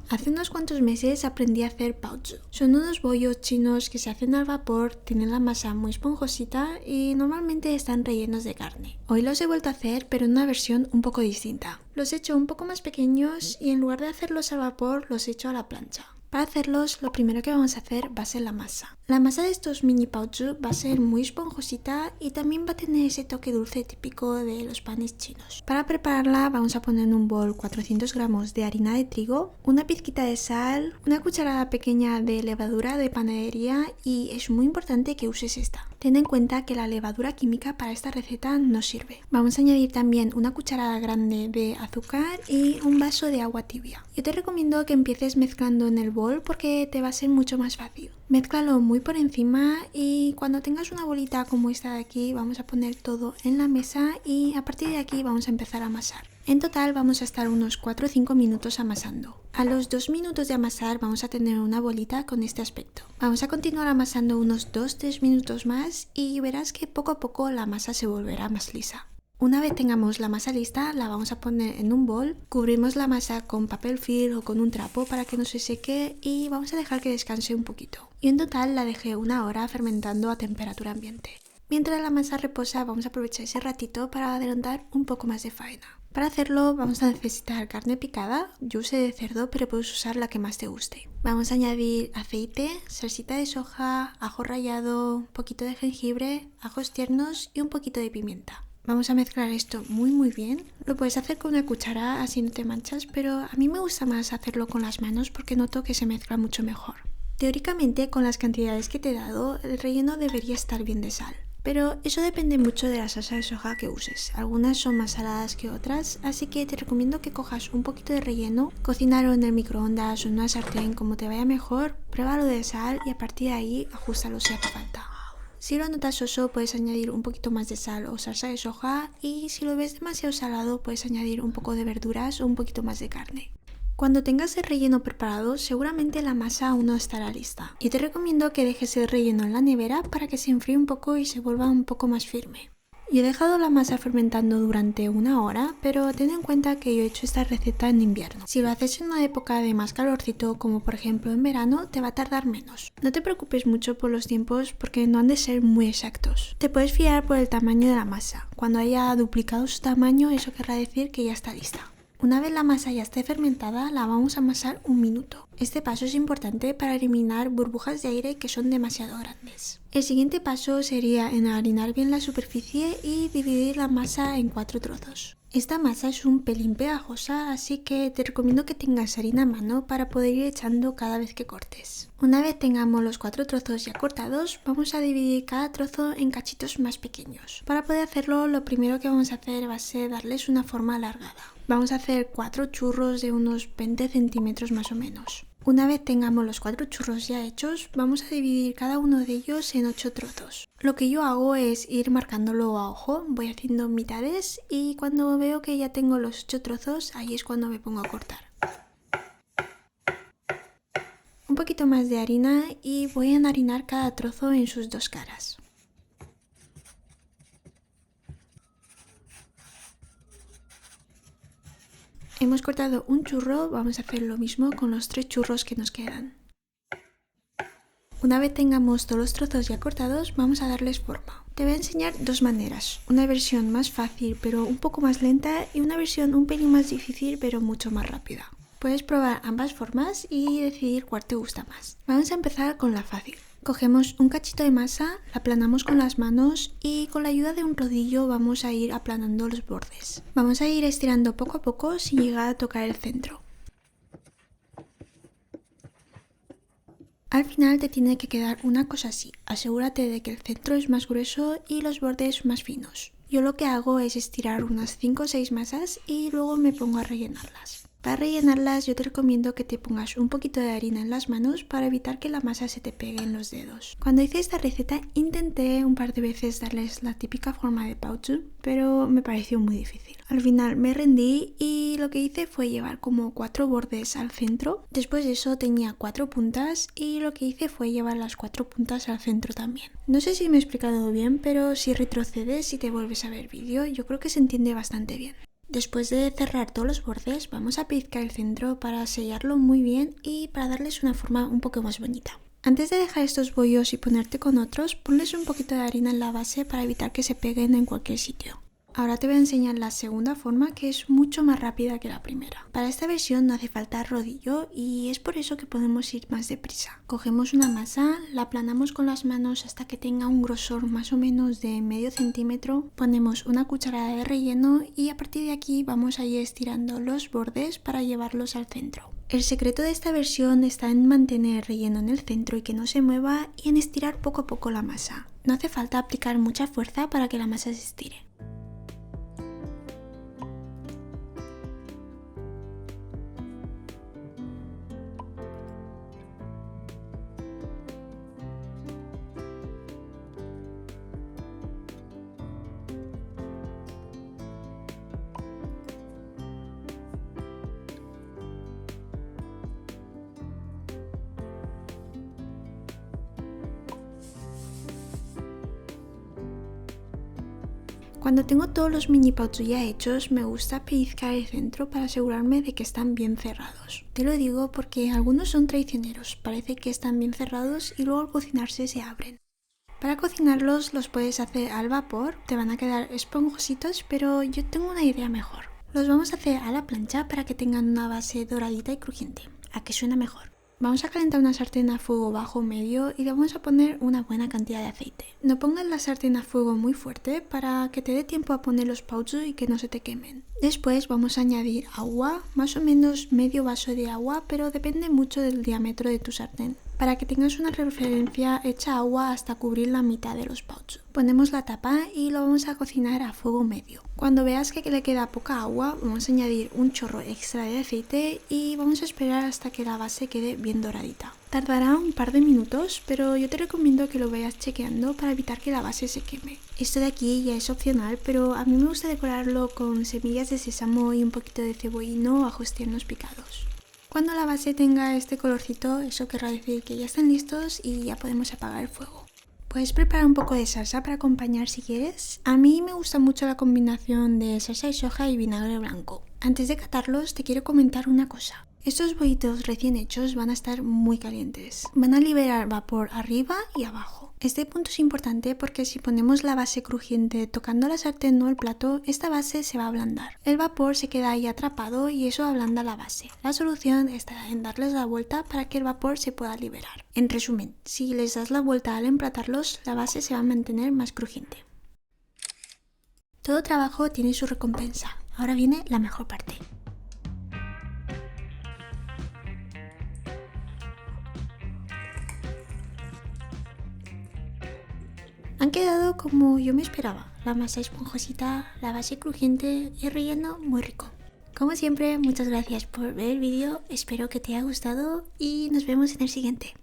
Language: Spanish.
Hace unos cuantos meses aprendí a hacer baozi. Son unos bollos chinos que se hacen al vapor, tienen la masa muy esponjosita y normalmente están rellenos de carne. Hoy los he vuelto a hacer, pero en una versión un poco distinta. Los he hecho un poco más pequeños y en lugar de hacerlos al vapor, los he hecho a la plancha. Para hacerlos, lo primero que vamos a hacer va a ser la masa. La masa de estos mini baozi va a ser muy esponjosita y también va a tener ese toque dulce típico de los panes chinos. Para prepararla vamos a poner en un bol 400 gramos de harina de trigo, una pizquita de sal, una cucharada pequeña de levadura de panadería y es muy importante que uses esta. Ten en cuenta que la levadura química para esta receta no sirve. Vamos a añadir también una cucharada grande de azúcar y un vaso de agua tibia. Yo te recomiendo que empieces mezclando en el bol porque te va a ser mucho más fácil. Mézclalo muy por encima y cuando tengas una bolita como esta de aquí vamos a poner todo en la mesa y a partir de aquí vamos a empezar a amasar. En total vamos a estar unos 4 o 5 minutos amasando. A los 2 minutos de amasar vamos a tener una bolita con este aspecto. Vamos a continuar amasando unos 2-3 minutos más y verás que poco a poco la masa se volverá más lisa. Una vez tengamos la masa lista, la vamos a poner en un bol, cubrimos la masa con papel film o con un trapo para que no se seque y vamos a dejar que descanse un poquito. Y en total la dejé 1 hora fermentando a temperatura ambiente. Mientras la masa reposa vamos a aprovechar ese ratito para adelantar un poco más de faena. Para hacerlo vamos a necesitar carne picada, yo usé de cerdo pero puedes usar la que más te guste. Vamos a añadir aceite, salsita de soja, ajo rallado, un poquito de jengibre, ajos tiernos y un poquito de pimienta. Vamos a mezclar esto muy bien. Lo puedes hacer con una cuchara, así no te manchas, pero a mí me gusta más hacerlo con las manos porque noto que se mezcla mucho mejor. Teóricamente, con las cantidades que te he dado, el relleno debería estar bien de sal. Pero eso depende mucho de la salsa de soja que uses. Algunas son más saladas que otras, así que te recomiendo que cojas un poquito de relleno, cocinarlo en el microondas o en una sartén como te vaya mejor, pruébalo de sal y a partir de ahí ajustalo si hace falta. Si lo notas soso puedes añadir un poquito más de sal o salsa de soja y si lo ves demasiado salado puedes añadir un poco de verduras o un poquito más de carne. Cuando tengas el relleno preparado seguramente la masa aún no estará lista. Yo te recomiendo que dejes el relleno en la nevera para que se enfríe un poco y se vuelva un poco más firme. Yo he dejado la masa fermentando durante 1 hora, pero ten en cuenta que yo he hecho esta receta en invierno. Si lo haces en una época de más calorcito, como por ejemplo en verano, te va a tardar menos. No te preocupes mucho por los tiempos porque no han de ser muy exactos. Te puedes fiar por el tamaño de la masa. Cuando haya duplicado su tamaño, eso querrá decir que ya está lista. Una vez la masa ya esté fermentada, la vamos a amasar 1 minuto. Este paso es importante para eliminar burbujas de aire que son demasiado grandes. El siguiente paso sería enharinar bien la superficie y dividir la masa en 4 trozos. Esta masa es un pelín pegajosa, así que te recomiendo que tengas harina a mano para poder ir echando cada vez que cortes. Una vez tengamos los 4 trozos ya cortados, vamos a dividir cada trozo en cachitos más pequeños. Para poder hacerlo, lo primero que vamos a hacer va a ser darles una forma alargada. Vamos a hacer 4 churros de unos 20 centímetros más o menos. Una vez tengamos los 4 churros ya hechos, vamos a dividir cada uno de ellos en 8 trozos. Lo que yo hago es ir marcándolo a ojo, voy haciendo mitades y cuando veo que ya tengo los 8 trozos, ahí es cuando me pongo a cortar. Un poquito más de harina y voy a enharinar cada trozo en sus 2 caras. Hemos cortado un churro, vamos a hacer lo mismo con los 3 churros que nos quedan. Una vez tengamos todos los trozos ya cortados, vamos a darles forma. Te voy a enseñar 2 maneras, una versión más fácil pero un poco más lenta y una versión un pelín más difícil pero mucho más rápida. Puedes probar ambas formas y decidir cuál te gusta más. Vamos a empezar con la fácil. Cogemos un cachito de masa, la aplanamos con las manos y con la ayuda de un rodillo vamos a ir aplanando los bordes. Vamos a ir estirando poco a poco sin llegar a tocar el centro. Al final te tiene que quedar una cosa así. Asegúrate de que el centro es más grueso y los bordes más finos. Yo lo que hago es estirar unas 5 o 6 masas y luego me pongo a rellenarlas. Para rellenarlas yo te recomiendo que te pongas un poquito de harina en las manos para evitar que la masa se te pegue en los dedos. Cuando hice esta receta intenté un par de veces darles la típica forma de baozi, pero me pareció muy difícil. Al final me rendí y lo que hice fue llevar como 4 bordes al centro. Después de eso tenía 4 puntas y lo que hice fue llevar las 4 puntas al centro también. No sé si me he explicado bien, pero si retrocedes y te vuelves a ver vídeo, yo creo que se entiende bastante bien. Después de cerrar todos los bordes, vamos a pellizcar el centro para sellarlo muy bien y para darles una forma un poco más bonita. Antes de dejar estos bollos y ponerte con otros, ponles un poquito de harina en la base para evitar que se peguen en cualquier sitio. Ahora te voy a enseñar la segunda forma, que es mucho más rápida que la primera. Para esta versión no hace falta rodillo y es por eso que podemos ir más deprisa. Cogemos una masa, la aplanamos con las manos hasta que tenga un grosor más o menos de medio centímetro, ponemos una cucharada de relleno y a partir de aquí vamos a ir estirando los bordes para llevarlos al centro. El secreto de esta versión está en mantener el relleno en el centro y que no se mueva y en estirar poco a poco la masa. No hace falta aplicar mucha fuerza para que la masa se estire. Cuando tengo todos los mini pouches ya hechos, me gusta pellizcar el centro para asegurarme de que están bien cerrados. Te lo digo porque algunos son traicioneros, parece que están bien cerrados y luego al cocinarse se abren. Para cocinarlos los puedes hacer al vapor, te van a quedar esponjositos, pero yo tengo una idea mejor. Los vamos a hacer a la plancha para que tengan una base doradita y crujiente. ¿A qué suena mejor? Vamos a calentar una sartén a fuego bajo o medio y le vamos a poner una buena cantidad de aceite. No pongas la sartén a fuego muy fuerte para que te dé tiempo a poner los pouches y que no se te quemen. Después vamos a añadir agua, más o menos medio vaso de agua, pero depende mucho del diámetro de tu sartén. Para que tengas una referencia, echa agua hasta cubrir la mitad de los pouches. Ponemos la tapa y lo vamos a cocinar a fuego medio. Cuando veas que le queda poca agua, vamos a añadir un chorro extra de aceite y vamos a esperar hasta que la base quede bien doradita. Tardará un par de minutos, pero yo te recomiendo que lo vayas chequeando para evitar que la base se queme. Esto de aquí ya es opcional, pero a mí me gusta decorarlo con semillas de sésamo y un poquito de cebollino o ajos tiernos picados. Cuando la base tenga este colorcito, eso querrá decir que ya están listos y ya podemos apagar el fuego. Puedes preparar un poco de salsa para acompañar si quieres. A mí me gusta mucho la combinación de salsa de soja y vinagre blanco. Antes de catarlos te quiero comentar una cosa. Estos bollitos recién hechos van a estar muy calientes. Van a liberar vapor arriba y abajo. Este punto es importante porque si ponemos la base crujiente tocando la sartén o el plato, esta base se va a ablandar. El vapor se queda ahí atrapado y eso ablanda la base. La solución está en darles la vuelta para que el vapor se pueda liberar. En resumen, si les das la vuelta al emplatarlos, la base se va a mantener más crujiente. Todo trabajo tiene su recompensa. Ahora viene la mejor parte. Han quedado como yo me esperaba, la masa esponjosita, la base crujiente y el relleno muy rico. Como siempre, muchas gracias por ver el vídeo, espero que te haya gustado y nos vemos en el siguiente.